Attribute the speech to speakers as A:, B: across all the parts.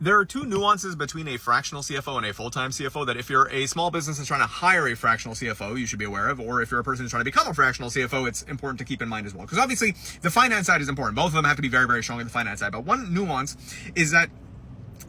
A: There are two nuances between a fractional CFO and a full-time CFO that if you're a small business that's trying to hire a fractional CFO, you should be aware of, or if you're a person who's trying to become a fractional CFO, it's important to keep in mind as well. Because obviously the finance side is important. Both of them have to be very, very strong in the finance side. But one nuance is that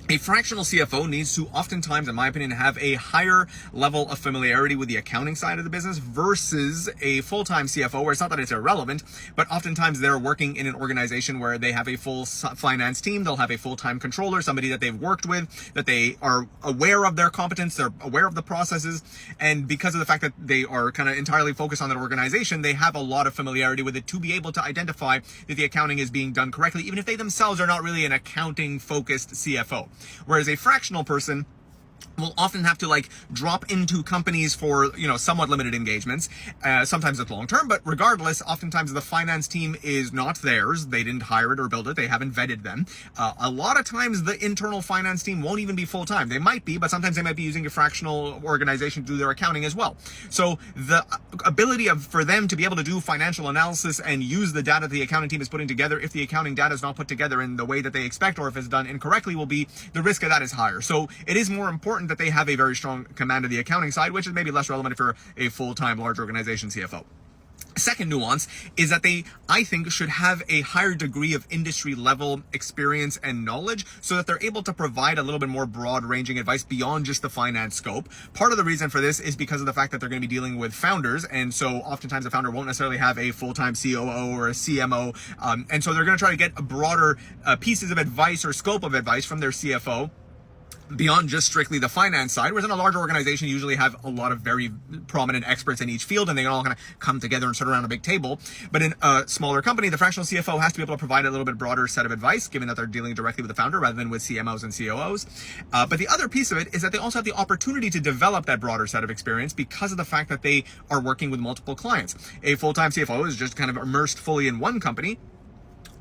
A: a fractional CFO needs to oftentimes, in my opinion, have a higher level of familiarity with the accounting side of the business versus a full-time CFO, where it's not that it's irrelevant, but oftentimes they're working in an organization where they have a full finance team, they'll have a full-time controller, somebody that they've worked with, that they are aware of their competence, they're aware of the processes, and because of the fact that they are kind of entirely focused on that organization, they have a lot of familiarity with it to be able to identify that the accounting is being done correctly, even if they themselves are not really an accounting-focused CFO. Whereas a fractional person will often have to drop into companies for, somewhat limited engagements. Sometimes it's long-term, but regardless, oftentimes the finance team is not theirs. They didn't hire it or build it. They haven't vetted them. A lot of times the internal finance team won't even be full-time. They might be, but sometimes they might be using a fractional organization to do their accounting as well. So the ability for them to be able to do financial analysis and use the data the accounting team is putting together, if the accounting data is not put together in the way that they expect, or if it's done incorrectly, the risk of that is higher. So it is more important that they have a very strong command of the accounting side, which is maybe less relevant if you're a full-time large organization CFO. Second nuance is that they, I think, should have a higher degree of industry level experience and knowledge so that they're able to provide a little bit more broad ranging advice beyond just the finance scope. Part of the reason for this is because of the fact that they're going to be dealing with founders. And so oftentimes the founder won't necessarily have a full-time COO or a CMO. And so they're going to try to get a broader pieces of advice or scope of advice from their CFO beyond just strictly the finance side, whereas in a larger organization, you usually have a lot of very prominent experts in each field, and they all kind of come together and sit around a big table. But in a smaller company, the fractional CFO has to be able to provide a little bit broader set of advice, given that they're dealing directly with the founder rather than with CMOs and COOs. But the other piece of it is that they also have the opportunity to develop that broader set of experience because of the fact that they are working with multiple clients. A full-time CFO is just kind of immersed fully in one company,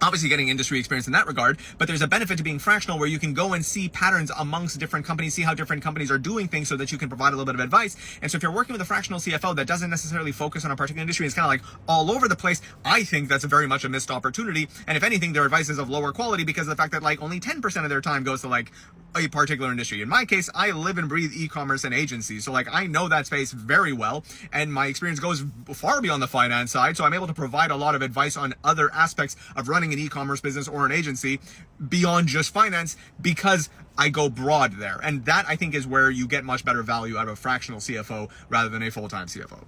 A: obviously getting industry experience in that regard, but there's a benefit to being fractional where you can go and see patterns amongst different companies, see how different companies are doing things so that you can provide a little bit of advice. And so if you're working with a fractional CFO that doesn't necessarily focus on a particular industry, it's kind of all over the place, I think that's very much a missed opportunity. And if anything, their advice is of lower quality because of the fact that only 10% of their time goes to a particular industry. In my case, I live and breathe e-commerce and agencies. So I know that space very well, and my experience goes far beyond the finance side. So I'm able to provide a lot of advice on other aspects of running an e-commerce business or an agency beyond just finance because I go broad there. And that, I think, is where you get much better value out of a fractional CFO rather than a full-time CFO.